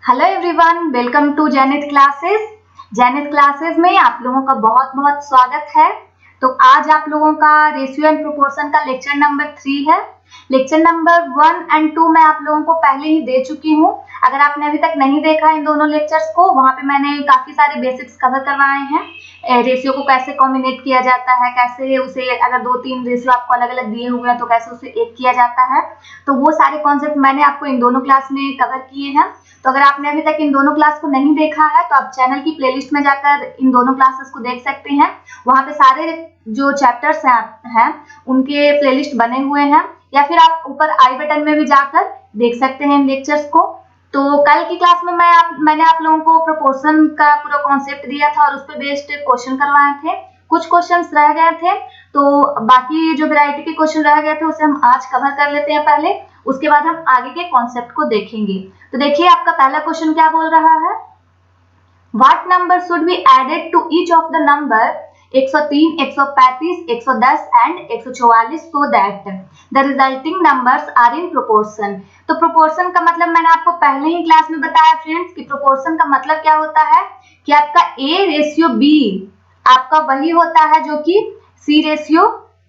Hello everyone, welcome to Zenith classes. Zenith classes में आप लोगों का बहुत बहुत स्वागत है। तो आज आप लोगों का रेशियो एंड प्रोपोर्शन का लेक्चर नंबर 3 है। लेक्चर नंबर 1 एंड 2 मैं आप लोगों को पहले ही दे चुकी हूँ। अगर आपने अभी तक नहीं देखा इन दोनों लेक्चर्स को, वहाँ पे मैंने काफी सारे बेसिक्स कवर करवाए हैं। रेशियो को कैसे कॉम्बिनेट किया जाता है, कैसे उसे अगर 2-3 रेशियो आपको अलग अलग दिए हुए हैं तो कैसे उसे एक किया जाता है, तो वो सारे कॉन्सेप्ट मैंने आपको इन दोनों क्लास में कवर किए हैं। तो अगर आपने अभी तक इन दोनों क्लास को नहीं देखा है तो आप चैनल की प्लेलिस्ट में जाकर इन दोनों क्लासेस को देख सकते हैं। वहाँ पे सारे जो चैप्टर्स हैं उनके प्लेलिस्ट बने हुए हैं, या फिर आप ऊपर आई बटन में भी जाकर देख सकते हैं इन लेक्चर्स को। तो कल की क्लास में मैंने आप लोगों को प्रोपोर्शन का पूरा कॉन्सेप्ट दिया था और उस पर बेस्ड क्वेश्चन करवाए थे। कुछ क्वेश्चंस रह गए थे, तो बाकी जो वैरायटी के क्वेश्चन रह गए थे उसे हम आज कवर कर लेते हैं पहले, उसके बाद हम आगे के कॉन्सेप्ट को देखेंगे। तो देखिए आपका पहला क्वेश्चन क्या बोल रहा है। What number should be added to each of the number 103, 135, 110 and 144 so that the resulting numbers are in proportion. तो प्रोपोर्शन का मतलब मैंने आपको पहले ही क्लास में बताया फ्रेंड्स कि प्रोपोर्शन का मतलब क्या होता है कि आपका A रेशियो B आपका वही होता है जो कि C रेशियो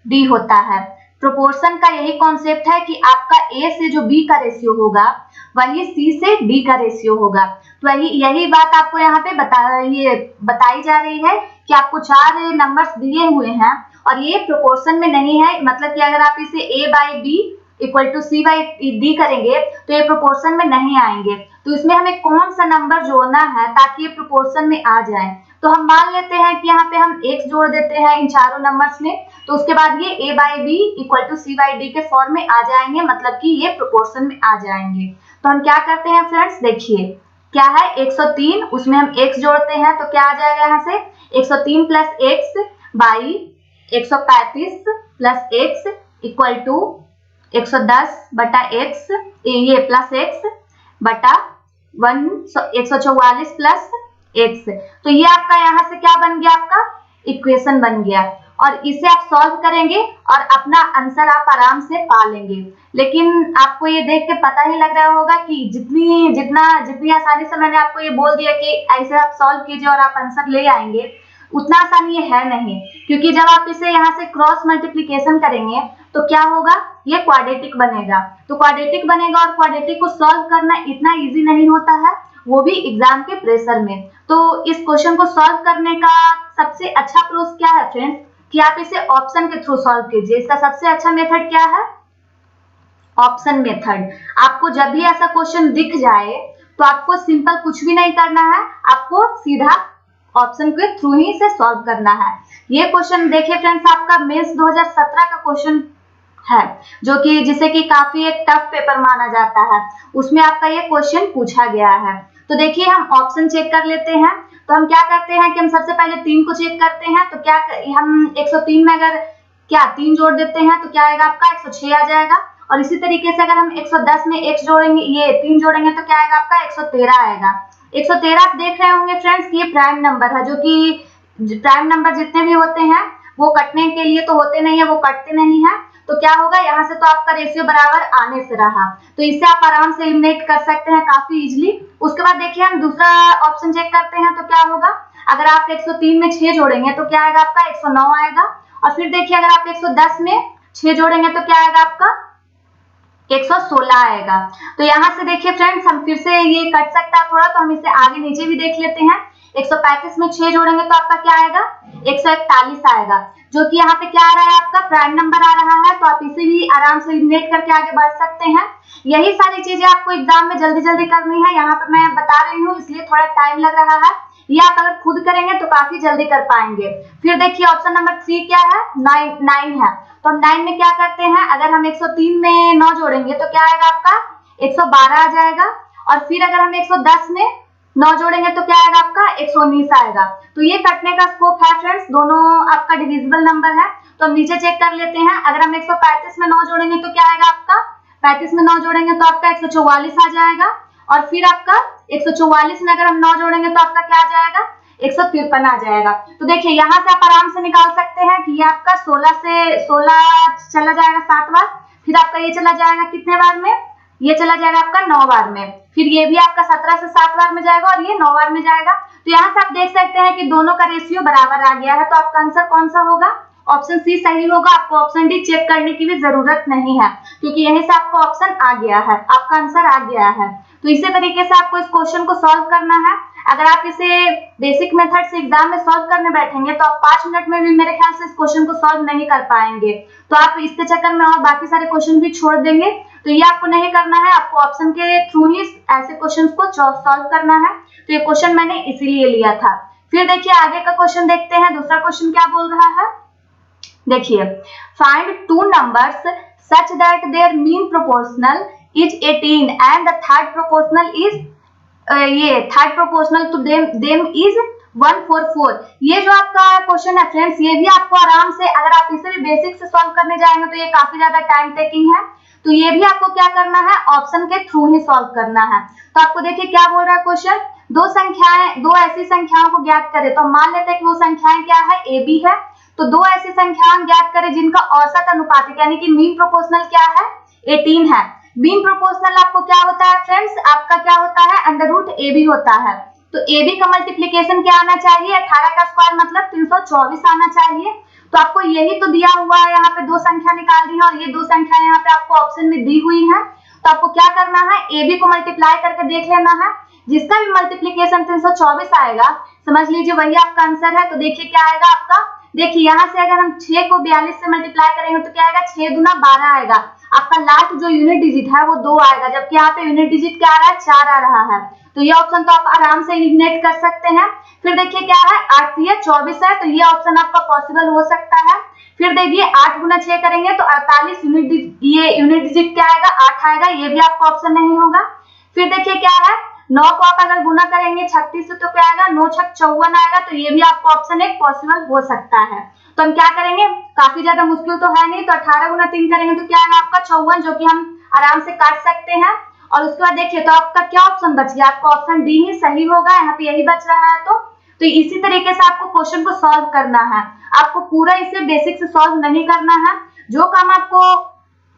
D होता है। प्रोपोर्शन का यही कॉन्सेप्ट है कि आपका A से जो B का रेशियो होगा वही C से D का रेशियो होगा। तो यही बात आपको यहाँ पे बताई जा रही है कि आपको 4 नंबर्स दिए हुए हैं और ये प्रोपोर्शन में नहीं है। मतलब कि अगर आप इसे A by B equal to C by D करेंगे तो ये प्रोपोर्शन में नहीं आएंगे। तो इसमें हमें कौन सा नंबर जोड़ना है ताकि ये प्रोपोर्शन में आ जाए। तो हम मान लेते हैं कि यहाँ पे हम x जोड़ देते हैं इन चारों नंबर्स में, तो उसके बाद ये A by B equal to C by D के फॉर्म में आ जाएंगे, मतलब कि ये प्रोपोर्शन में आ जाएंगे। तो हम क्या करते हैं फ्रेंड्स, देखिए क्या है 103, उसमें हम x जोड़ते हैं तो क्या आ जाएगा यहाँ से 103 plus x by 135 plus x equal to 110 बटा x, ये प्लस x बटा 144 प्लस x। तो ये आपका यहाँ से क्या बन गया, आपका इक्वेशन बन गया और इसे आप सॉल्व करेंगे और अपना आंसर आप आराम से पा लेंगे। लेकिन आपको ये देख के पता ही लग रहा होगा कि जितनी आसानी से मैंने आपको ये बोल दिया कि ऐसे आप सॉल्व कीजिए और आप आंसर ले आएंगे, उतना आसान ये है नहीं। क्योंकि जब आप इसे यहाँ से क्रॉस मल्टीप्लीकेशन करेंगे तो क्या होगा, ये क्वाड्रेटिक बनेगा। तो क्वाड्रेटिक बनेगा और क्वाड्रेटिक को सॉल्व करना इतना इजी नहीं होता है, वो भी एग्जाम के प्रेशर में। तो इस क्वेश्चन को सॉल्व करने का सबसे अच्छा अप्रोच क्या है फ्रेंड्स, कि आप इसे ऑप्शन के थ्रू सॉल्व कीजिए। इसका सबसे अच्छा मेथड क्या है, ऑप्शन मेथड। आपको जब भी ऐसा क्वेश्चन दिख जाए तो आपको सिंपल कुछ भी नहीं करना है, आपको सीधा ऑप्शन के थ्रू ही से सॉल्व करना है। ये क्वेश्चन देखिए फ्रेंड्स, आपका मेंस 2017 का क्वेश्चन है, जो कि जिसे कि काफी एक टफ पेपर माना जाता है, उसमें आपका ये क्वेश्चन पूछा गया है। तो देखिए हम ऑप्शन चेक कर लेते हैं। तो हम क्या करते हैं कि हम सबसे पहले 3 को चेक करते हैं। तो क्या हम 103 में अगर क्या 3 जोड़ देते हैं तो क्या आएगा, आपका 106 आ जाएगा। और इसी तरीके से अगर हम 110 में x जोड़ेंगे, ये 3 जोड़ेंगे तो क्या आएगा, आपका 113 आएगा। 113 आप देख रहे होंगे फ्रेंड्स कि ये प्राइम नंबर है, जो कि प्राइम नंबर जितने भी होते हैं वो कटने के लिए तो होते नहीं है, वो कटते नहीं है। तो क्या होगा, यहाँ से तो आपका रेशियो बराबर आने से रहा, तो इसे आप आराम से एलिमिनेट कर सकते हैं काफी इजीली। उसके बाद देखिए हम दूसरा ऑप्शन चेक करते हैं। तो क्या होगा, अगर आप 103 में 6 जोड़ेंगे तो क्या आएगा, आपका 109 आएगा। और फिर देखिए अगर आप 110 में 6 जोड़ेंगे तो क्या आएगा, आपका 116 आएगा। तो यहाँ से देखिए फ्रेंड्स, हम फिर से ये कट सकता है थोड़ा, तो हम इसे आगे नीचे भी देख लेते हैं। 135 में 6 जोड़ेंगे तो आपका क्या आएगा, 141 आएगा, जो कि यहाँ पे क्या आ रहा है, आपका प्राइम नंबर आ रहा है। तो आप इसे भी आराम से एलिमिनेट करके आगे बढ़ सकते हैं। यही सारी चीजें आपको एग्जाम में जल्दी जल्दी करनी है, यहाँ पे मैं बता रही हूँ इसलिए थोड़ा टाइम लग रहा है। ये आप अगर खुद करेंगे तो काफी जल्दी कर पाएंगे। फिर देखिए ऑप्शन नंबर 3 क्या है, 9 है। तो हम 9 में क्या करते हैं, अगर हम 103 में 9 जोड़ेंगे तो क्या आएगा, आपका 112 आ जाएगा। और फिर अगर हम 110 में 9 जोड़ेंगे तो क्या आएगा, आपका 119 आएगा। तो ये कटने का स्कोप है फ्रेंड्स, दोनों आपका डिविजिबल नंबर है। तो हम नीचे चेक कर लेते हैं। अगर हम 135 में 9 जोड़ेंगे तो क्या आएगा, आपका 35 में 9 जोड़ेंगे तो आपका 144 आ जाएगा। और फिर आपका 144 में अगर हम 9 जोड़ेंगे तो आपका क्या आ जाएगा, 153 आ जाएगा। तो देखिए यहाँ से आप आराम से निकाल सकते हैं कि ये आपका 16 से 16 चला जाएगा 7 बार, फिर आपका ये चला जाएगा कितने बार में, ये चला जाएगा आपका 9 बार में, फिर ये भी आपका 17 से 7 बार में जाएगा और ये 9 बार में जाएगा। तो यहाँ से आप देख सकते हैं कि दोनों का रेशियो बराबर आ गया है। तो आपका आंसर कौन सा होगा? ऑप्शन सी सही होगा। आपको ऑप्शन डी चेक करने की भी जरूरत नहीं है, क्योंकि यहीं से आपका ऑप्शन आ गया है, आपका आंसर आ गया है। तो इसी तरीके से आपको इस क्वेश्चन को सॉल्व करना है। अगर आप इसे बेसिक मेथड से एग्जाम में सॉल्व करने बैठेंगे तो आप 5 मिनट में भी मेरे ख्याल से इस क्वेश्चन को सॉल्व नहीं कर पाएंगे। तो आप इसके चक्कर में और बाकी सारे क्वेश्चन भी छोड़ देंगे। तो ये आपको नहीं करना है, आपको ऑप्शन के थ्रू ही ऐसे क्वेश्चन को सॉल्व करना है। तो ये क्वेश्चन मैंने इसीलिए लिया था। फिर देखिए आगे का क्वेश्चन देखते हैं। दूसरा क्वेश्चन क्या बोल रहा है, देखिए, find two numbers such that their mean proportional is 18 and the third proportional is third proportional to them is 144। ये जो आपका क्वेश्चन है फ्रेंड्स, ये भी आपको आराम से, अगर आप इसे भी बेसिक से सॉल्व करने जाएंगे तो ये काफी ज्यादा टाइम टेकिंग है। तो ये भी आपको क्या करना है, ऑप्शन के थ्रू ही सॉल्व करना है। तो आपको देखिए क्या बोल रहा है क्वेश्चन, दो ऐसी संख्याओं को ज्ञात करें। तो मान लेते हैं कि वो संख्याएं क्या है, ए बी है। तो दो ऐसी संख्याएं ज्ञात करें जिनका औसत अनुपातिक यानी कि मीन प्रोपोर्शनल क्या है, 18 है। मीन प्रोपोर्शनल आपको क्या होता है फ्रेंड्स, आपका क्या होता है, अंडर रूट ए बी होता है। तो ए बी का मल्टीप्लीकेशन क्या आना चाहिए, 18 का स्क्वायर मतलब 324 आना चाहिए। तो आपको यही तो दिया हुआ है, यहाँ पे दो संख्या निकाल दी है और ये दो संख्या यहाँ पे आपको ऑप्शन में दी हुई है। तो आपको क्या करना है, ए बी को मल्टीप्लाई करके देख लेना है। जिसका भी मल्टीप्लीकेशन 324 आएगा, समझ लीजिए वही आपका आंसर है। तो देखिए क्या आएगा आपका, देखिए यहाँ से अगर हम 6 को 42 से मल्टीप्लाई करेंगे तो क्या आएगा, 6 दूना 12 आएगा। आपका लास्ट जो यूनिट डिजिट है वो 2 आएगा, जबकि यहाँ पे यूनिट डिजिट क्या आ रहा है, 4 आ रहा है। तो ये ऑप्शन तो आप आराम से एलिमिनेट कर सकते हैं। फिर देखिए क्या है, 8 24 है, तो ये ऑप्शन आपका पॉसिबल हो सकता है। फिर देखिए 8 गुना 6 करेंगे तो 48 ये यूनिट डिजिट क्या आएगा, 8 आएगा, ये भी आपका ऑप्शन नहीं होगा। फिर देखिए क्या है, 9 को आप अगर गुना करेंगे 36 से तो क्या आएगा, 9 छक 54 आएगा। तो ये भी आपको ऑप्शन एक पॉसिबल हो सकता है। तो हम क्या करेंगे, काफी ज्यादा मुश्किल तो है नहीं, तो 18 गुना 3 करेंगे तो क्या आएगा आपका 54, जो कि हम आराम से काट सकते हैं। और उसके बाद देखिए तो आपका क्या ऑप्शन बच गया, आपका ऑप्शन डी ही सही होगा, यहाँ पे यही बच रहा है। तो इसी तरीके से आपको क्वेश्चन को सॉल्व करना है। आपको पूरा इसे बेसिक से सॉल्व नहीं करना है। जो काम आपको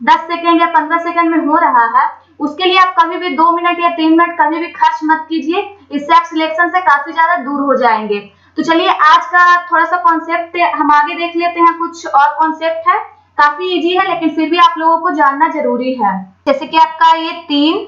10 सेकंड या 15 सेकंड में हो रहा है, उसके लिए आप कभी भी 2 मिनट या 3 मिनट कभी भी खर्च मत कीजिए। इससे आप सिलेक्शन से काफी ज्यादा दूर हो जाएंगे। तो चलिए आज का थोड़ा सा कॉन्सेप्ट हम आगे देख लेते हैं। कुछ और कॉन्सेप्ट है, काफी इजी है लेकिन फिर भी आप लोगों को जानना जरूरी है। जैसे कि आपका ये 3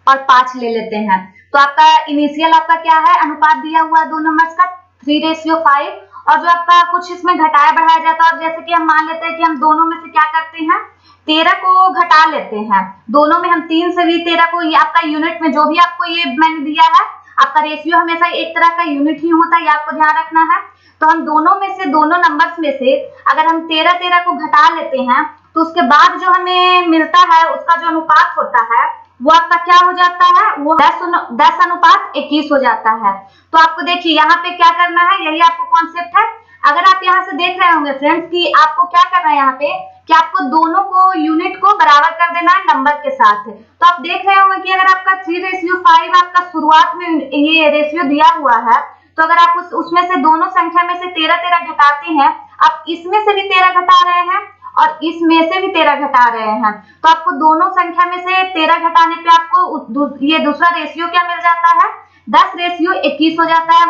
और 5 ले लेते हैं। तो आपका इनिशियल आपका क्या है, अनुपात दिया हुआ है दो नंबर्स का 3:5, और जो आपका कुछ इसमें घटाया बढ़ाया जाता है। और जैसे कि हम मान लेते हैं कि हम दोनों में से क्या करते हैं, 13 को घटा लेते हैं। दोनों में हम 3 से भी 13 को, ये आपका यूनिट में जो भी आपको ये मैंने दिया है, आपका रेशियो हमेशा एक तरह का यूनिट ही होता है, ये आपको ध्यान रखना है। तो हम दोनों में से, दोनों नंबर्स में से अगर हम 13 को घटा लेते हैं तो उसके बाद जो हमें मिलता है उसका जो अनुपात होता है वो आपका क्या हो जाता है, वो 10:21 हो जाता है। तो आपको देखिए यहाँ पे क्या करना है, यही आपको कॉन्सेप्ट है। अगर आप यहाँ से देख रहे होंगे फ्रेंड्स कि आपको क्या करना है यहाँ पे, कि आपको दोनों को यूनिट को बराबर कर देना है नंबर के साथ। तो आप देख रहे होंगे कि अगर आपका 3:5 आपका शुरुआत में ये रेशियो दिया हुआ है, तो अगर आप उसमें से दोनों संख्या में से 13 घटाते हैं, आप इसमें से भी 13 घटा रहे हैं और इसमें से भी 13 घटा रहे हैं, तो आपको दोनों संख्या में से 13 घटाने पे आपको ये दूसरा रेशियो क्या मिल जाता है, 10:21 हो जाता है।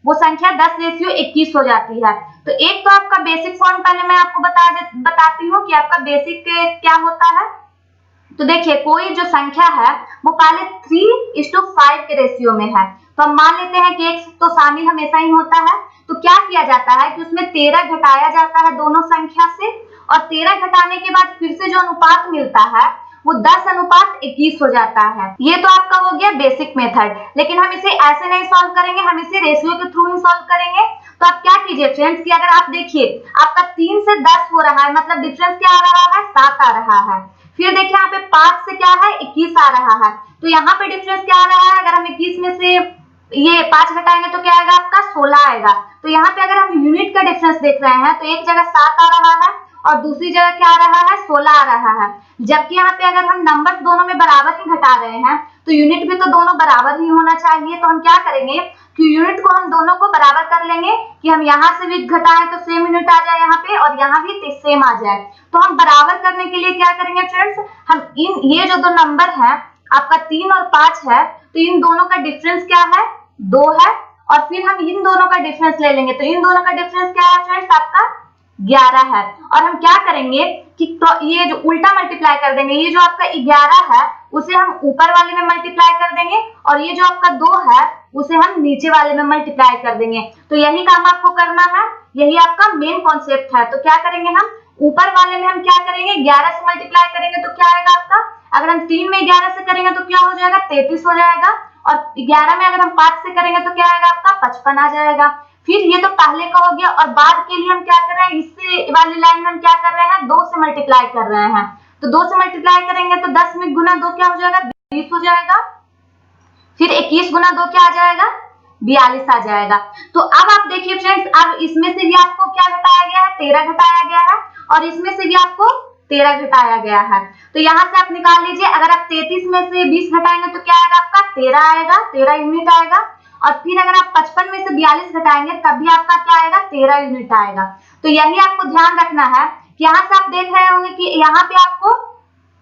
वो संख्या 10:21 हो जाती है। तो एक तो आपका बेसिक फॉर्म पहले मैं आपको बताती हूँ कि आपका बेसिक क्या होता है। तो देखिए कोई जो संख्या है वो पहले 3:5 के रेशियो में है। तो हम मान लेते हैं कि एक तो शामिल हमेशा ही होता है। तो क्या किया जाता है कि उसमें 13 घटाया जाता है दोनों संख्या से, और 13 घटाने के बाद फिर से जो अनुपात मिलता है वो 10:21 हो जाता है। ये तो आपका हो गया बेसिक मेथड। लेकिन हम इसे ऐसे नहीं सॉल्व करेंगे, हम इसे रेशियो के थ्रू ही सॉल्व करेंगे। तो आप क्या कीजिए फ्रेंड्स कि अगर आप देखिए आपका 3 से 10 हो रहा है, मतलब डिफरेंस क्या आ रहा है, 7 आ रहा है। फिर देखिए यहाँ पे 5 से क्या है, 21 आ रहा है। तो यहाँ पे डिफरेंस क्या आ रहा है, अगर हम 21 में से ये 5 घटाएंगे तो क्या आएगा आपका 16 आएगा। तो यहाँ पे अगर हम यूनिट का डिफरेंस देख रहे हैं तो एक जगह 7 आ रहा है और दूसरी जगह क्या आ रहा है 16 आ रहा है। जबकि यहाँ पे अगर हम नंबर दोनों में बराबर ही घटा रहे हैं तो यूनिट भी तो दोनों बराबर ही होना चाहिए। तो हम क्या करेंगे कि यूनिट को हम दोनों को बराबर कर लेंगे कि हम यहाँ से भी घटाएं तो सेम यूनिट आ जाए यहाँ पे और यहाँ भी सेम आ जाए। तो हम बराबर करने के लिए क्या करेंगे फ्रेंड्स, हम ये जो दो नंबर है आपका 3 और 5 है, तो इन दोनों का डिफरेंस क्या है 2 है, और फिर हम इन दोनों का डिफरेंस ले लेंगे। तो इन दोनों का डिफरेंस क्या है फ्रेंड्स आपका 11 है। और हम क्या करेंगे कि तो ये जो उल्टा मल्टीप्लाई कर देंगे, ये जो आपका 11 है उसे हम ऊपर वाले में मल्टीप्लाई कर देंगे और ये जो आपका 2 है उसे हम नीचे वाले में मल्टीप्लाई कर देंगे। तो यही काम आपको करना है, यही आपका मेन कॉन्सेप्ट है। तो क्या करेंगे हम ऊपर वाले में हम क्या करेंगे 11 से मल्टीप्लाई करेंगे तो क्या आएगा आपका, अगर हम 3 में 11 से करेंगे तो क्या हो जाएगा 33 हो जाएगा, और 11 में अगर हम 5 से करेंगे तो क्या आएगा आपका 55 आ जाएगा। फिर ये तो पहले का हो गया, और बाद के लिए हम क्या कर रहे हैं इससे वाली लाइन में हम क्या कर रहे हैं 2 से मल्टीप्लाई कर रहे हैं। तो 2 से मल्टीप्लाई करेंगे तो 10 में गुना 2 क्या हो जाएगा 20 हो जाएगा, फिर 21 गुना 2 क्या आ जाएगा 42 आ जाएगा। तो अब आप देखिए फ्रेंड्स, अब इसमें से भी आपको क्या घटाया गया है 13 घटाया गया है, और इसमें से भी आपको 13 घटाया गया है। तो यहाँ से आप निकाल लीजिए, अगर आप 33 में से 20 घटाएंगे तो क्या आएगा आपका 13 आएगा, 13 यूनिट आएगा, और फिर अगर आप 55 में से 42 घटाएंगे तब भी आपका क्या आएगा 13 यूनिट आएगा। तो यही आपको ध्यान रखना है कि यहाँ से आप देख रहे होंगे कि यहाँ पे आपको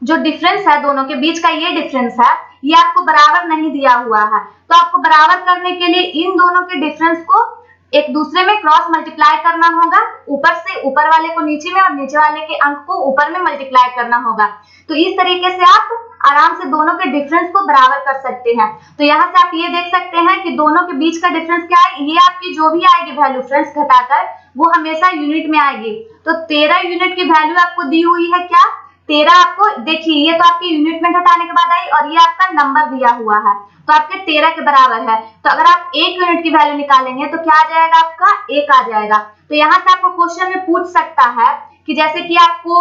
जो डिफरेंस है दोनों के बीच का, ये डिफरेंस है, ये आपको बराबर नहीं दिया हुआ है। तो आपको बराबर करने के लिए इन दोनों के डिफरेंस को एक दूसरे में क्रॉस मल्टीप्लाई करना होगा, ऊपर से ऊपर वाले को नीचे में और नीचे वाले के अंक को ऊपर में मल्टीप्लाई करना होगा। तो इस तरीके से आप आराम से दोनों के डिफरेंस को बराबर कर सकते हैं। तो यहाँ से आप ये देख सकते हैं कि दोनों के बीच का डिफरेंस क्या है, ये आपकी जो भी आएगी वैल्यू फ्रेंड्स घटाकर वो हमेशा यूनिट में आएगी। तो 13 यूनिट की वैल्यू आपको दी हुई है, क्या 13 आपको देखिए, ये तो आपकी यूनिट में घटाने के बाद आई और ये आपका नंबर दिया हुआ है तो आपके 13 के बराबर है। तो अगर आप 1 यूनिट की वैल्यू निकालेंगे तो क्या आ जाएगा आपका 1 आ जाएगा। तो यहाँ से आपको क्वेश्चन में पूछ सकता है कि जैसे कि आपको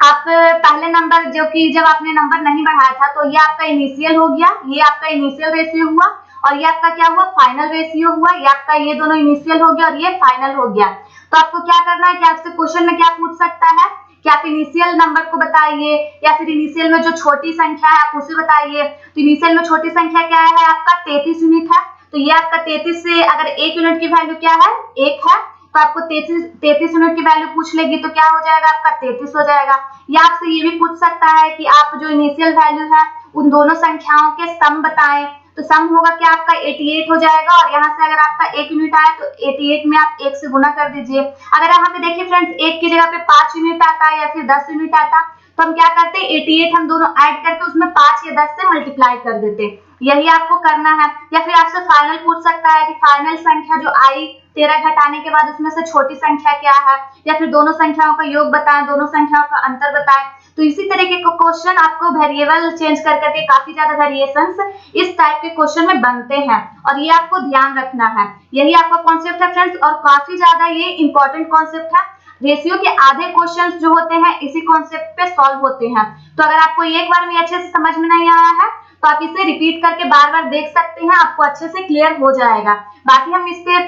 आप पहले नंबर जो कि जब आपने नंबर नहीं बढ़ाया था तो ये आपका इनिशियल हो गया, ये आपका इनिशियल रेशियो हुआ, और ये आपका क्या हुआ फाइनल रेशियो हुआ, ये आपका ये दोनों इनिशियल हो गया और ये फाइनल हो गया। तो आपको क्या करना है कि आपसे क्वेश्चन में क्या पूछ सकता है कि आप इनिशियल नंबर को बताइए, या फिर इनिशियल में जो छोटी संख्या है आप उसे बताइए। तो इनिशियल में छोटी संख्या क्या है आपका 33 यूनिट है, तो ये आपका 33 से अगर 1 यूनिट की वैल्यू क्या है 1 है, तो आपको 33 यूनिट की वैल्यू पूछ लेगी तो क्या हो जाएगा आपका 33 हो जाएगा। या आपसे ये भी पूछ सकता है कि आप जो इनिशियल वैल्यू है उन दोनों संख्याओं के सम बताएं, तो सम होगा क्या आपका 88 हो जाएगा, और यहाँ से अगर आपका 1 यूनिट आया तो 88 में आप 1 से गुना कर दीजिए। अगर यहाँ पे देखिए फ्रेंड्स 1 की जगह पे 5 यूनिट आता है या फिर 10 यूनिट आता तो हम क्या करते 88 हम दोनों ऐड करके उसमें 5 या 10 से मल्टीप्लाई कर देते, यही आपको करना है। या फिर आपसे फाइनल पूछ सकता है कि फाइनल संख्या जो आई 13 घटाने के बाद उसमें से छोटी संख्या क्या है, या फिर दोनों संख्याओं का योग बताएं, दोनों संख्याओं का अंतर बताएं। तो इसी तरीके के क्वेश्चन आपको वेरिएबल चेंज कर करके काफी ज्यादा वेरिएशंस इस टाइप के क्वेश्चन में बनते हैं, और ये आपको ध्यान रखना है। यही आपका कॉन्सेप्ट है फ्रेंड्स, और काफी ज्यादा ये इंपॉर्टेंट कॉन्सेप्ट है। रेशियो के आधे क्वेश्चंस जो होते हैं इसी कॉन्सेप्ट पे सॉल्व होते हैं। तो अगर आपको एक बार में अच्छे से समझ में नहीं आया है तो आप इसे रिपीट करके बार बार देख सकते हैं, आपको अच्छे से क्लियर हो जाएगा। बाकी हम इस पे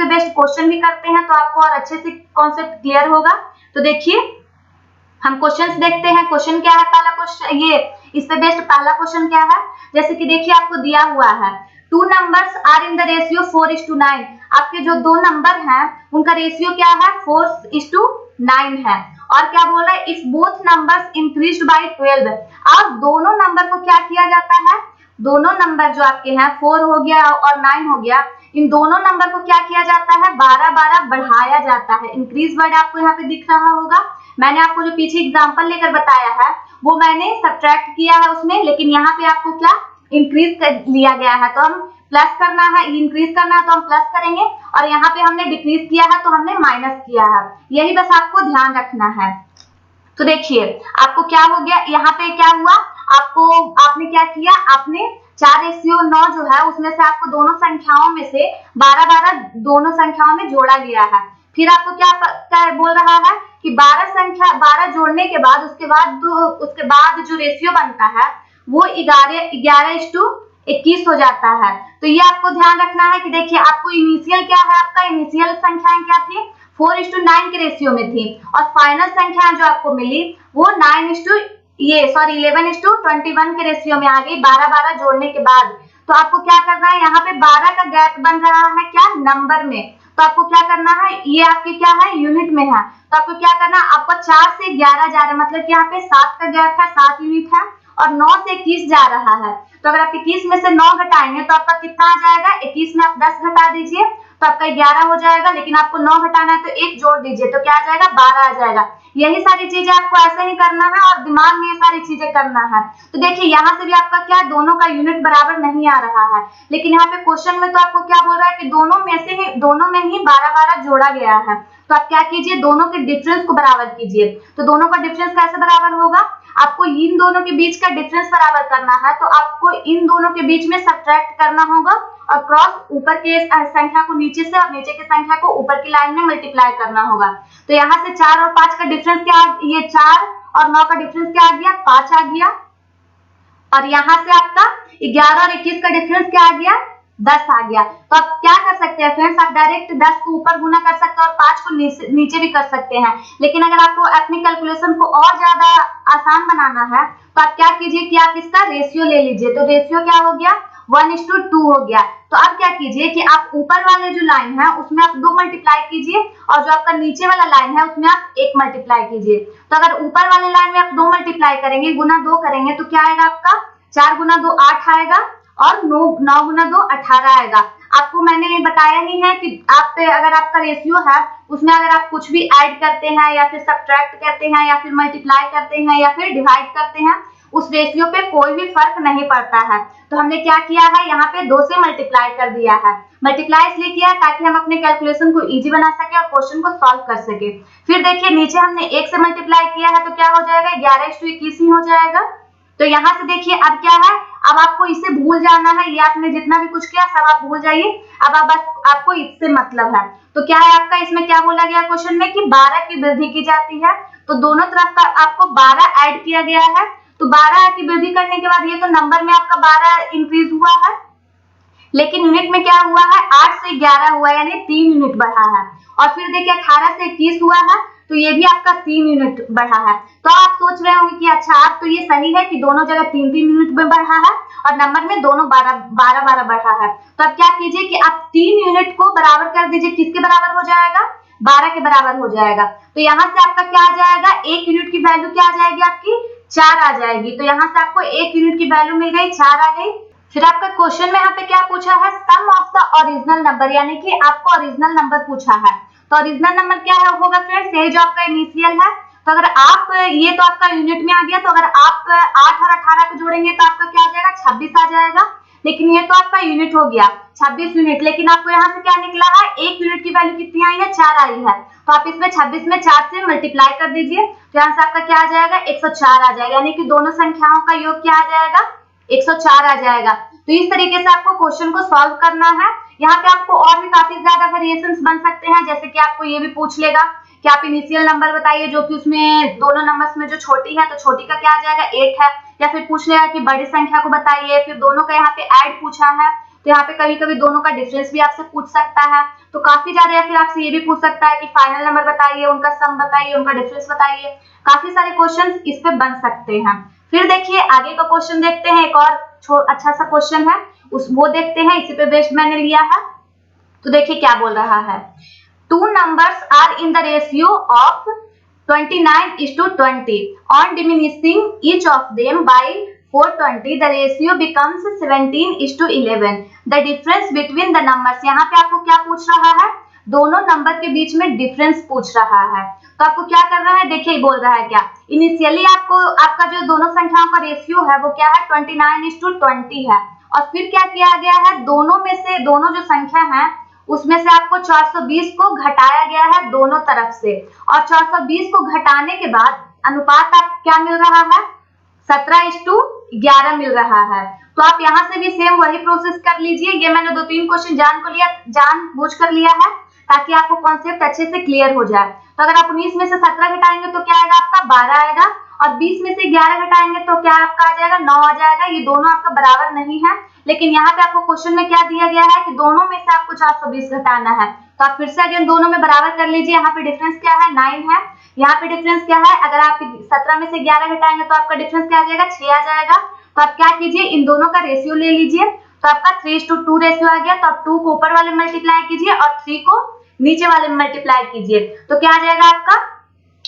बेस्ड क्वेश्चन भी करते हैं तो आपको और अच्छे से कॉन्सेप्ट क्लियर होगा। तो देखिए हम क्वेश्चंस देखते हैं। क्वेश्चन क्या है, पहला क्वेश्चन ये इस पे बेस्ड पहला क्वेश्चन क्या है, जैसे कि देखिए आपको दिया हुआ है 2 numbers are in the ratio 4:9। आपके जो 2 नंबर हैं उनका रेशियो क्या है 4:9 है, और क्या बोल रहा है if both numbers increased by 12। अब दोनों नंबर को क्या किया जाता है, दोनों नंबर जो आपके हैं 4 हो गया और 9 हो गया, इन दोनों नंबर को क्या किया जाता है 12-12 बढ़ाया जाता है। इंक्रीज वर्ड आपको यहाँ पे दिख रहा होगा, मैंने आपको जो पीछे एग्जांपल लेकर बताया है वो मैंने सब्ट्रैक्ट किया है उसमें, लेकिन यहाँ पे आपको क्या इंक्रीज कर लिया गया है। तो हम प्लस करना है, इंक्रीज करना है तो हम प्लस करेंगे, और यहाँ पे हमने डिक्रीज किया है तो हमने माइनस किया है। यही बस आपको ध्यान रखना है। तो देखिए आपको क्या हो गया, यहाँ पे क्या हुआ, आपने क्या किया, आपने 4:9 जो है उसमें से आपको दोनों संख्याओं में से 12-12 दोनों संख्याओं में जोड़ा गया है। फिर आपको क्या बोल रहा है कि 12 जोड़ने के बाद उसके बाद जो रेशियो बनता है वो 11:21 हो जाता है। तो ये आपको ध्यान रखना है कि देखिए आपको इनिशियल क्या है, आपका इनिशियल संख्याएं क्या थी 4:9 के रेशियो में थी और फाइनल संख्या जो आपको मिली वो 11:21 के रेशियो में आ गई 12-12 जोड़ने के बाद। तो आपको क्या करना है, यहाँ पे 12 का गैप बन रहा है क्या नंबर में, तो आपको क्या करना है, ये आपकी क्या है यूनिट में है, तो आपको क्या करना है, आपको 4 से 11 जा रहा है, मतलब कि यहाँ पे 7 का गैप है, 7 यूनिट है और 9 से 21 जा रहा है। तो अगर आप 21 में से 9 घटाएंगे तो आपका कितना आ जाएगा, 21 में आप 10 घटा दीजिए तो आपका 11 हो जाएगा, लेकिन आपको 9 घटाना है तो 1 जोड़ दीजिए तो क्या आ जाएगा 12 आ जाएगा। यही सारी चीजें आपको ऐसे ही करना है और दिमाग में ये सारी चीजें करना है। तो देखिए यहाँ से भी आपका क्या दोनों का यूनिट बराबर नहीं आ रहा है, लेकिन यहाँ पे क्वेश्चन में तो आपको क्या बोल रहा है कि दोनों में ही 12-12 जोड़ा गया है। तो आप क्या कीजिए, दोनों के डिफरेंस को बराबर कीजिए। तो दोनों का डिफरेंस कैसे बराबर होगा, आपको इन दोनों के बीच का डिफरेंस बराबर करना है तो आपको इन दोनों के बीच में सब्ट्रैक्ट करना होगा और क्रॉस ऊपर के संख्या को नीचे से और नीचे की संख्या को ऊपर की लाइन में मल्टीप्लाई करना होगा। तो यहाँ से 4 और 5 का डिफरेंस क्या, ये 4 और 9 का डिफरेंस क्या आ गया, 5 आ गया, और यहाँ से आपका 11 और 21 का डिफरेंस क्या आ गया, 10 आ गया। तो आप क्या कर सकते हैं फ्रेंड्स, आप डायरेक्ट 10 को ऊपर गुना कर सकते हैं और 5 को नीचे भी कर सकते हैं, लेकिन अगर आपको अपनी कैलकुलेशन को और ज्यादा आसान बनाना है तो आप क्या कीजिए कि आप इसका रेशियो ले लीजिए। तो रेशियो क्या हो गया, 1:2 हो गया। तो अब क्या कीजिए कि आप ऊपर वाले जो लाइन है उसमें आप 2 मल्टीप्लाई कीजिए और जो आपका नीचे वाला लाइन है उसमें आप 1 मल्टीप्लाई कीजिए। तो अगर ऊपर वाले लाइन में आप 2 मल्टीप्लाई करेंगे, गुना 2 करेंगे तो क्या आएगा आपका, 4 गुना 2 8 आएगा और 9 गुना 2 18 आएगा। आपको मैंने बताया ही है कि आप अगर आपका रेशियो है उसमें अगर आप कुछ भी ऐड करते हैं या फिर सब्ट्रैक्ट करते हैं या फिर मल्टीप्लाई करते हैं या फिर डिवाइड करते हैं, उस रेशियो पे कोई भी फर्क नहीं पड़ता है। तो हमने क्या किया है, यहाँ पे 2 से मल्टीप्लाई कर दिया है। मल्टीप्लाई इसलिए किया है ताकि हम अपने कैलकुलेशन को इजी बना सके और क्वेश्चन को सॉल्व कर सके। फिर देखिए नीचे हमने 1 से मल्टीप्लाई किया है तो क्या हो जाएगा, 11:21 ही हो जाएगा। तो यहाँ से देखिए अब क्या है, अब आपको इसे भूल जाना है, ये आपने जितना भी कुछ किया सब आप भूल जाइए। अब आप बस आपको इससे मतलब है, तो क्या है आपका इसमें क्या बोला गया क्वेश्चन में कि 12 की वृद्धि की जाती है, तो दोनों तरफ का आपको 12 ऐड किया गया है। तो 12 की वृद्धि करने के बाद ये तो नंबर में आपका 12 इंक्रीज हुआ है, लेकिन यूनिट में क्या हुआ है, 8 से 11 हुआ है, यानी 3 यूनिट बढ़ा है। और फिर देखिए 18 से 21 हुआ है तो ये भी आपका 3 यूनिट बढ़ा है। तो आप सोच रहे होंगे कि अच्छा आप तो ये सही है कि दोनों जगह 3-3 यूनिट में बढ़ा है और नंबर में दोनों 12-12 बढ़ा है। तो अब क्या कीजिए कि आप 3 यूनिट को बराबर कर दीजिए, किसके बराबर हो जाएगा, 12 के बराबर हो जाएगा। तो यहाँ से आपका क्या आ जाएगा, 1 यूनिट की वैल्यू क्या आ जाएगी आपकी, 4 आ जाएगी। तो यहाँ से आपको 1 यूनिट की वैल्यू मिल गई, 4 आ गई। फिर आपका क्वेश्चन में यहाँ पे क्या पूछा है, सम ऑफ द ओरिजिनल नंबर, यानी कि आपको ओरिजिनल नंबर पूछा है। तो ओरिजिनल नंबर क्या है होगा फ्रेंड्स, यही जो आपका इनिशियल है। तो अगर आप ये तो आपका यूनिट में आ गया, तो अगर आप 8 और 18 को जोड़ेंगे तो आपका क्या आ जाएगा, 26 आ जाएगा। लेकिन ये तो आपका यूनिट हो गया 26 यूनिट, लेकिन आपको यहाँ से क्या निकला है, 1 यूनिट की वैल्यू कितनी आई है, 4 आई है। तो आप इसमें 26 में 4 से मल्टीप्लाई कर दीजिए, तो यहाँ से आपका क्या आ जाएगा, 104 आ जाएगा, यानी कि दोनों संख्याओं का योग क्या आ जाएगा, 104 आ जाएगा। तो इस तरीके से आपको क्वेश्चन को सॉल्व करना है। यहाँ पे आपको और भी काफी ज्यादा वेरिएशंस बन सकते हैं, जैसे कि आपको ये भी पूछ लेगा कि आप इनिशियल नंबर बताइए जो कि उसमें दोनों नंबर्स में जो छोटी है तो छोटी का क्या आ जाएगा, 8 है। या फिर पूछ लेगा कि बड़ी संख्या को बताइए, फिर दोनों का यहाँ पे ऐड पूछा है तो यहाँ पे कभी कभी दोनों का डिफरेंस भी आपसे पूछ सकता है। तो काफी ज्यादा, या फिर आपसे ये भी पूछ सकता है कि फाइनल नंबर बताइए, उनका सम बताइए, उनका डिफरेंस बताइए। काफी सारे क्वेश्चन इस पे बन सकते हैं। फिर देखिए आगे का क्वेश्चन देखते हैं, एक और अच्छा सा क्वेश्चन है वो देखते हैं, इसी पे बेस्ड मैंने लिया है। तो देखिए क्या बोल रहा है, 2 numbers are in the ratio of 29:20 on diminishing each of them by 420 the ratio becomes 17:11 the difference between the numbers। यहाँ पे आपको क्या पूछ रहा है, दोनों नंबर के बीच में डिफरेंस पूछ रहा है। तो आपको क्या करना है, देखिए बोल रहा है क्या, इनिशियली आपको आपका जो दोनों संख्याओं का रेशियो है वो क्या है, 29:20 है। और फिर क्या किया गया है, दोनों में से दोनों जो संख्या है उसमें से आपको 420 को घटाया गया है दोनों तरफ से, और 420 को घटाने के बाद अनुपात आप क्या मिल रहा है, 17:11 मिल रहा है। तो आप यहाँ से भी सेम वही प्रोसेस कर लीजिए। ये मैंने 2-3 क्वेश्चन जानबूझ कर लिया है ताकि आपको कॉन्सेप्ट अच्छे से क्लियर हो जाए। तो अगर आप 19 में से 17 घटाएंगे तो क्या आएगा आपका, 12 आएगा। और 20 में से 11 घटाएंगे तो क्या आपका आ जाएगा 9 आ जाएगा। ये दोनों आपका बराबर नहीं है, लेकिन यहाँ पे आपको क्वेश्चन में क्या दिया गया है कि दोनों में से आपको 420 घटाना है। तो आप फिर से अगेन दोनों में बराबर कर लीजिए। यहाँ पे डिफरेंस क्या है 9 है, यहाँ पे डिफरेंस क्या है, अगर आप 17 में से 11 घटाएंगे तो आपका डिफरेंस क्या आ जाएगा 6 आ जाएगा। तो आप क्या कीजिए इन दोनों का रेशियो ले लीजिए, तो आपका 3:2 रेशियो आ गया। तो आप 2 को ऊपर वाले मल्टीप्लाई कीजिए और 3 को नीचे वाले मल्टीप्लाई कीजिए, तो क्या आ जाएगा आपका,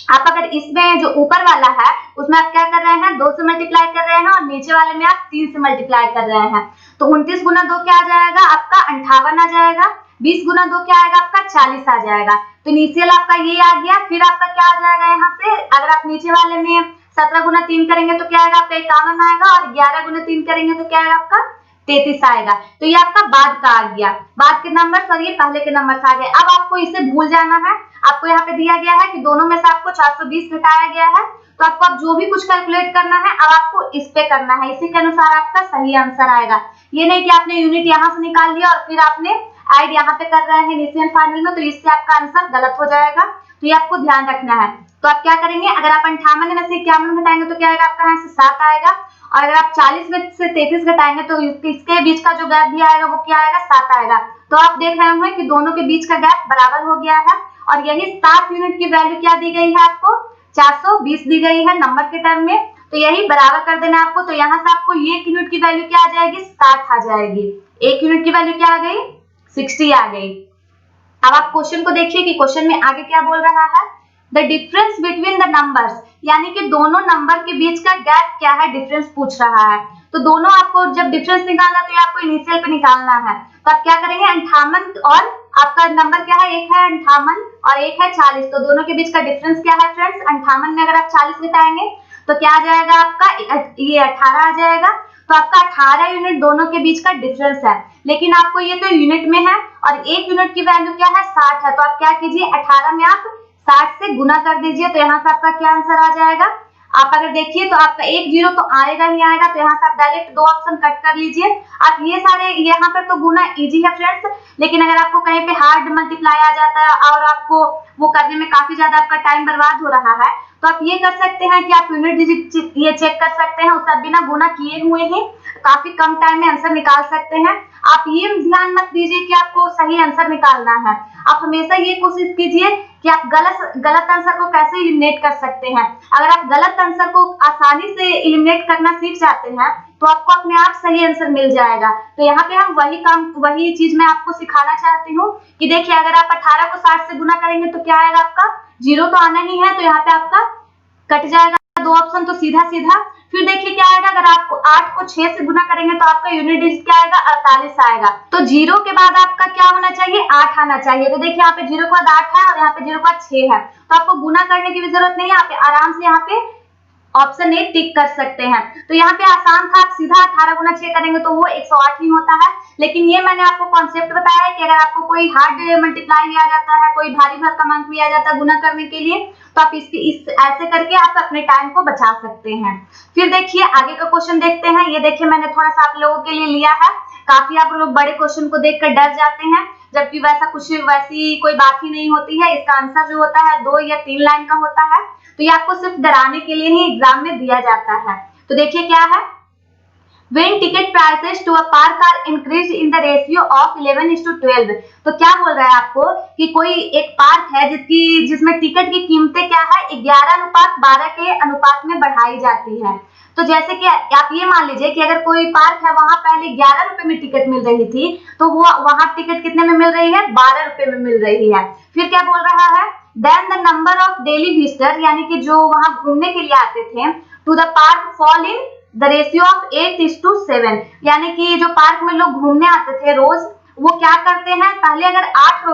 आप अगर इसमें जो ऊपर वाला है उसमें आप क्या कर रहे हैं 2 से मल्टीप्लाई कर रहे हैं और नीचे वाले में आप 3 से मल्टीप्लाई कर रहे हैं। तो 29 गुना 2 क्या आ जाएगा आपका 58 आ जाएगा। 20 गुना 2 क्या आएगा आपका 40 आ जाएगा। तो इनिशियल आपका ये आ गया। फिर आपका क्या आ जाएगा यहाँ से, अगर आप नीचे वाले में 17 गुना 3 करेंगे तो क्या आएगा आपका 51 आएगा, और 11 गुना 3 करेंगे तो क्या आएगा आपका 33 आएगा। तो ये आपका बाद का आ गया, बाद के नंबर और ये पहले के नंबर आ गए। अब आपको इसे भूल जाना है। आपको यहाँ पे दिया गया है कि दोनों में से आपको 420 घटाया गया है, तो आपको अब जो भी कुछ कैलकुलेट करना है अब आपको इस पे करना है, इसी के अनुसार आपका सही आंसर आएगा। ये नहीं कि आपने यूनिट यहाँ से निकाल लिया और फिर आपने ऐड यहाँ पे कर रहे हैं इनिशियल फाइनल में, तो इससे आपका आंसर गलत हो जाएगा। तो ये आपको ध्यान रखना है। तो आप क्या करेंगे, अगर आप 58 में से 51 घटाएंगे तो क्या आएगा आपका यहाँ से 7 आएगा, और अगर आप 40 में से 33 घटाएंगे तो इसके बीच का जो गैप भी आएगा वो क्या आएगा 7 आएगा। तो आप देख रहे होंगे कि दोनों के बीच का गैप बराबर हो गया है, और यही 7 यूनिट की वैल्यू क्या दी गई है आपको 420 दी गई है नंबर के टर्म में। तो यही बराबर कर देना आपको। तो यहाँ से आपको 1 यूनिट की वैल्यू क्या आ जाएगी 60 आ जाएगी। 1 यूनिट की वैल्यू क्या आ गई 60 आ गई। अब आप क्वेश्चन को देखिए कि क्वेश्चन में आगे क्या बोल रहा है, the difference between the numbers, यानी कि दोनों नंबर के बीच का गैप क्या है, डिफरेंस पूछ रहा है। तो दोनों आपको जब डिफरेंस निकालना तो ये आपको इनिशियल पे निकालना है। तो आप क्या करेंगे 58 और आपका नंबर क्या है, एक है 58 और एक है 40, तो दोनों के बीच का डिफरेंस क्या है फ्रेंड्स 58 में अगर आप 40 घटाएंगे तो क्या आ जाएगा आपका ये 18 आ जाएगा। तो आपका 18 यूनिट दोनों के बीच का डिफरेंस है, लेकिन आपको ये तो यूनिट में है और 1 यूनिट की वैल्यू क्या है 60 है। तो आप क्या कीजिए 18 में आप 60 से गुना कर दीजिए, तो यहाँ से आपका क्या आंसर आ जाएगा। आप अगर देखिए तो आपका 1 0 तो आएगा ही आएगा, तो यहाँ से आप डायरेक्ट 2 ऑप्शन कट कर लीजिए। आप ये सारे यहाँ पर तो गुना इजी है फ्रेंड्स, लेकिन अगर आपको कहीं पे हार्ड मल्टीप्लाई आ जाता है और आपको वो करने में काफी ज्यादा आपका टाइम बर्बाद हो रहा है, तो आप ये कर सकते हैं कि आप यूनिट डिजिट ये चेक कर सकते हैं, उसका बिना गुना किए हुए ही काफी कम टाइम में आंसर निकाल सकते हैं। आप ये ध्यान मत दीजिए कि आपको सही आंसर निकालना है, आप हमेशा ये कोशिश कीजिए कि आप गलत आंसर को कैसे एलिमिनेट कर सकते हैं। अगर आप गलत आंसर को आसानी से एलिमिनेट करना सीख जाते हैं तो आपको अपने आप सही आंसर मिल जाएगा। तो यहाँ पे हम वही चीज मैं आपको सिखाना चाहती हूँ कि देखिए अगर आप 18 को 60 से गुना करेंगे तो क्या आएगा आपका 0 तो आना ही है, तो यहाँ पे आपका कट जाएगा 2 ऑप्शन, तो सीधा सीधा। फिर देखिए क्या आएगा, अगर आपको 8 को 6 से गुना करेंगे तो आपका यूनिट डिजिट क्या आएगा 48 आएगा। तो 0 के बाद आपका क्या होना चाहिए 8 आना चाहिए। तो देखिए यहाँ पे 0 के बाद 8 है और यहाँ पे 0 के बाद 6 है, तो आपको गुना करने की भी जरूरत नहीं है, आप आराम से यहाँ पे ऑप्शन ए टिक कर सकते हैं। तो यहाँ पे आसान था, आप सीधा 18 गुना 6 करेंगे तो वो 108 ही होता है। लेकिन ये मैंने आपको कॉन्सेप्ट बताया है कि अगर आपको कोई हार्ड मल्टीप्लाई लिया जाता है, कोई भारी भरकम अंक लिया जाता है गुना करने के लिए, तो आप ऐसे करके आप अपने टाइम को बचा सकते हैं। फिर देखिए आगे का क्वेश्चन देखते हैं। ये देखिए मैंने थोड़ा सा आप लोगों के लिए लिया है, काफी आप लोग बड़े क्वेश्चन को देखकर डर जाते हैं, जबकि वैसी कोई बात ही नहीं होती है। इसका आंसर जो होता है 2 या 3 लाइन का होता है, तो ये आपको सिर्फ डराने के लिए ही एग्जाम में दिया जाता है। तो देखिए क्या है, when ticket prices to a park are increased in the ratio of 11:12, तो क्या बोल रहा है आपको कि कोई एक पार्क है जिसमें टिकट की कीमतें क्या है 11:12 के अनुपात में बढ़ाई जाती है। तो जैसे कि आप ये मान लीजिए कि अगर कोई पार्क है वहां पहले 11 रुपए में टिकट मिल रही थी, तो वो वहां टिकट कितने में मिल रही है 12 रुपए में मिल रही है। फिर क्या बोल रहा है, then the number of daily visitor, यानी कि जो वहां घूमने के लिए आते थे, to the park fall in the ratio of 8:7, यानी कि जो पार्क में लोग घूमने आते थे रोज, वो क्या करते हैं, पहले अगर 8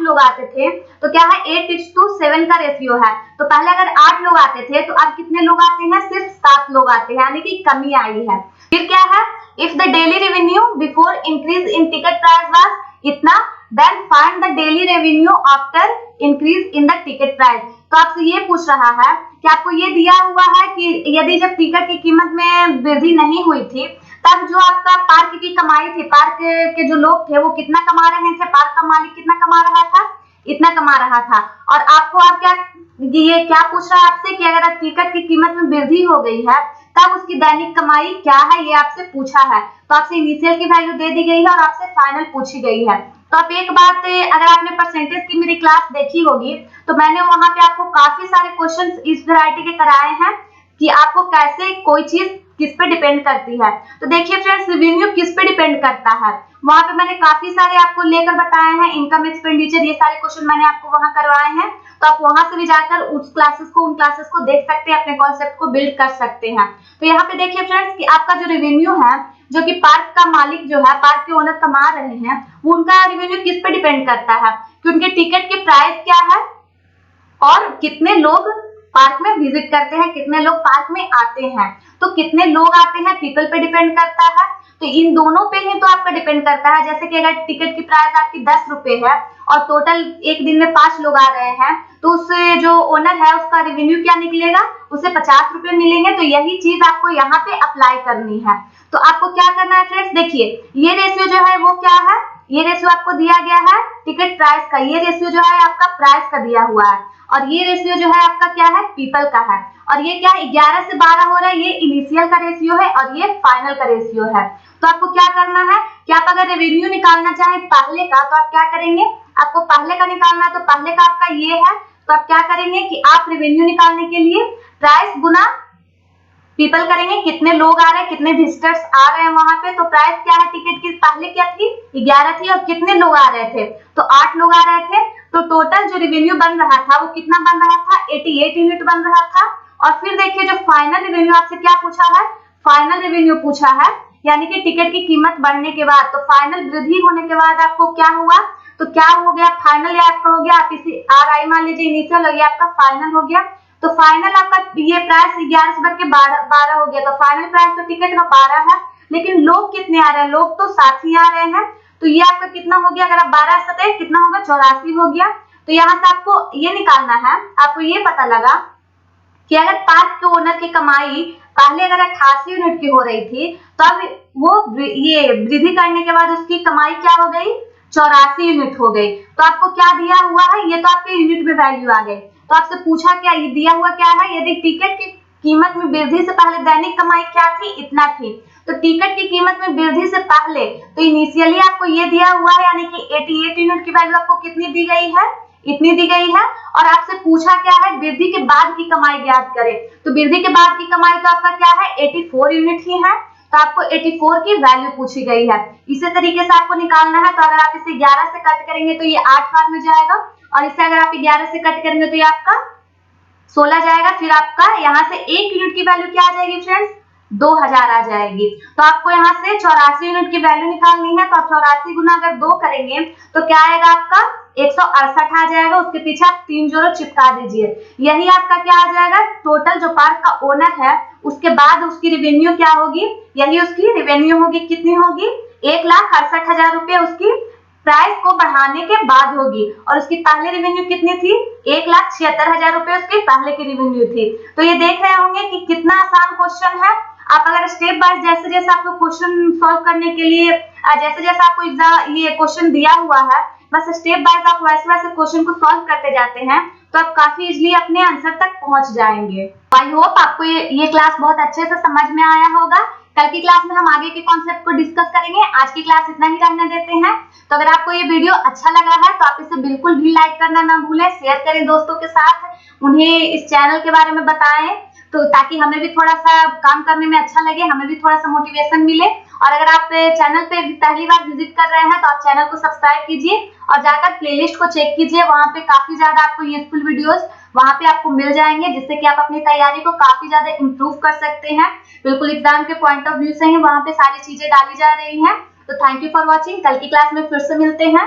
लोग आते थे तो क्या है 8:7 का रेशियो है। तो पहले अगर 8 लोग आते थे तो अब कितने लोग आते हैं, सिर्फ 7 लोग आते हैं, यानी कि कमी आई है। फिर क्या है, if the daily revenue before increase in ticket price was इतना, then find the daily revenue after increase in the ticket price. तो आपसे ये पूछ रहा है कि आपको ये दिया हुआ है कि यदि जब टिकट की कीमत में वृद्धि नहीं हुई थी, तब जो आपका पार्क की कमाई थी, पार्क के जो लोग थे वो कितना कमा रहे थे, पार्क का मालिक कितना कमा रहा था, इतना कमा रहा था। और आपको आप क्या ये क्या पूछ रहा है आपसे कि अगर टिकट की कीमत में वृद्धि हो गई है तब उसकी दैनिक कमाई क्या है, ये आपसे पूछा है। तो आपसे इनिशियल की वैल्यू दे दी गई है और आपसे फाइनल पूछी गई है। तो आप एक बात, अगर आपने परसेंटेज की मेरी क्लास देखी होगी तो मैंने वहां पे आपको काफी सारे क्वेश्चन इस वैरायटी के कराए हैं कि आपको कैसे कोई चीज किस पे डिपेंड करती है। तो देखिए फ्रेंड्स, रेवेन्यू किस पे डिपेंड करता है, वहां पे मैंने काफी सारे आपको लेकर बताए हैं। इनकम एक्सपेंडिचर, ये सारे क्वेश्चन मैंने आपको वहां करवाए हैं। तो आप वहां से भी जाकर उन क्लासेस को देख सकते हैं, अपने कॉन्सेप्ट को बिल्ड कर सकते हैं। तो यहाँ पे देखिए फ्रेंड्स कि आपका जो रेवेन्यू है, जो कि पार्क का मालिक जो है, पार्क के ओनर कमा रहे हैं, वो उनका रेवेन्यू किस पे डिपेंड करता है कि उनके टिकट की प्राइस क्या है और कितने लोग पार्क में विजिट करते हैं, कितने लोग पार्क में आते हैं। तो कितने लोग आते हैं पीपल पे डिपेंड करता है। तो इन दोनों पे ही तो आपका डिपेंड करता है। जैसे कि अगर टिकट की प्राइस आपकी 10 रुपए है और टोटल एक दिन में 5 लोग आ रहे हैं, तो उस जो ओनर है उसका रेवेन्यू क्या निकलेगा, उसे 50 रुपए मिलेंगे। तो यही चीज आपको यहाँ पे अप्लाई करनी है। तो आपको क्या करना है फ्रेंड्स, देखिए ये रेशियो जो है वो क्या है, ये रेशियो आपको दिया गया है टिकट प्राइस का, ये रेशियो जो है आपका प्राइस का दिया हुआ है, और ये रेशियो जो है आपका क्या है, पीपल का है। और ये क्या 11 से 12 हो रहा है, ये इनिशियल का रेशियो है और ये फाइनल का रेशियो है। तो आपको क्या करना है कि आप अगर रेवेन्यू निकालना चाहें पहले का, तो आप क्या करेंगे, आपको पहले का निकालना है। तो पहले का आपका ये है, तो आप क्या करेंगे कि आप रेवेन्यू निकालने के लिए प्राइस गुना पीपल करेंगे, कितने लोग आ रहे हैं, कितने विजिटर्स आ रहे हैं वहां पे। तो प्राइस क्या है टिकट की, पहले क्या थी 11 थी, और कितने लोग आ रहे थे, तो 8 लोग आ रहे थे। तो टोटल जो रेवेन्यू बन रहा था वो कितना बन रहा था, 88 यूनिट बन रहा था। और फिर देखिए जो फाइनल रेवेन्यू आपसे क्या पूछा है, फाइनल रेवेन्यू पूछा है, यानी कि टिकट की कीमत बढ़ने के बाद, तो फाइनल वृद्धि होने के बाद आपको क्या हुआ, तो क्या हो गया, फाइनल आपका हो गया, आप इसे RI मान लीजिए, इनिशियल हो गया आपका, फाइनल हो गया। तो फाइनल आपका ये प्राइस 11 से बढ़ के 12 हो गया। तो फाइनल प्राइस तो टिकट का 12 है, लेकिन लोग कितने आ रहे हैं, लोग तो 7 ही आ रहे हैं। तो ये आपका कितना हो गया, अगर आप 12 से कितना होगा, 84 हो गया। तो यहाँ से आपको ये निकालना है, आपको ये पता लगा कि अगर पार्क के ओनर की कमाई पहले अगर 88 यूनिट की हो रही थी, तो अब वो ये वृद्धि करने के बाद उसकी कमाई क्या हो गई, 84 यूनिट हो गई। तो आपको क्या दिया हुआ है, ये तो आपके यूनिट में वैल्यू आ गई। तो आपसे पूछा क्या, ये दिया हुआ क्या है, यदि टिकट की कीमत में वृद्धि से पहले दैनिक कमाई क्या थी, इतना थी। तो टिकट की कीमत में वृद्धि से पहले तो इनिशियली आपको ये दिया हुआ है, यानी कि 88 यूनिट की वैल्यू आपको कितनी दी गई है, इतनी दी गई है। और आपसे पूछा क्या है, वृद्धि के बाद की कमाई ज्ञात करें। तो वृद्धि के बाद की कमाई तो आपका क्या है, 84 यूनिट ही है। तो आपको 84 की वैल्यू पूछी गई है। इसी तरीके से आपको निकालना है। तो अगर आप इसे 11 से कट करेंगे तो ये 8 बार में जाएगा, और इसे अगर आप 11 से कट करेंगे तो ये आपका 16 जाएगा। फिर आपका यहाँ से 1 यूनिट की वैल्यू क्या आ जाएगी फ्रेंड्स, 2000 आ जाएगी। तो आपको यहाँ से 84 यूनिट की वैल्यू निकालनी है। तो 84 गुना अगर 2 करेंगे तो क्या आएगा आपका, 168 आ जाएगा। उसके पीछे आप 3 जोड़ो चिपका दीजिए, यही आपका क्या आ जाएगा, टोटल जो पार्क का ओनर है उसके बाद उसकी रेवेन्यू क्या होगी, यही उसकी रेवेन्यू होगी। कितनी होगी, 1,68,000 रुपये उसकी प्राइस को बढ़ाने के बाद होगी। और उसकी पहले रेवेन्यू कितनी थी, 1,76,000 रुपए उसकी पहले की रेवेन्यू थी। तो ये देख रहे होंगे कि कितना आसान क्वेश्चन है। आप अगर स्टेप बाय जैसे जैसे आपको क्वेश्चन सॉल्व करने के लिए जैसे जैसे आपको एग्जाम ये क्वेश्चन दिया हुआ है, बस स्टेप बाय आप वैसे वैसे क्वेश्चन को सॉल्व करते जाते हैं, तो आप काफी इजीली अपने आंसर तक पहुंच जाएंगे। आई होप आपको ये क्लास बहुत अच्छे से समझ में आया होगा। कल की क्लास में हम आगे के कॉन्सेप्ट को डिस्कस करेंगे। आज की क्लास इतना ही रहने देते हैं। तो अगर आपको ये वीडियो अच्छा लगा है तो आप इसे बिल्कुल भी लाइक करना ना भूलें, शेयर करें दोस्तों के साथ, उन्हें इस चैनल के बारे में बताएं, तो ताकि हमें भी थोड़ा सा काम करने में अच्छा लगे, हमें भी थोड़ा सा मोटिवेशन मिले। और अगर आप चैनल पे पहली बार विजिट कर रहे हैं तो आप चैनल को सब्सक्राइब कीजिए और जाकर प्लेलिस्ट को चेक कीजिए। वहां पे काफी ज्यादा आपको यूजफुल वीडियोस वहां पे आपको मिल जाएंगे, जिससे कि आप अपनी तैयारी को काफी ज्यादा इंप्रूव कर सकते हैं। बिल्कुल एग्जाम के पॉइंट ऑफ व्यू से ही वहां पे सारी चीजें डाली जा रही हैं। तो थैंक यू फॉर वॉचिंग। कल की क्लास में फिर से मिलते हैं।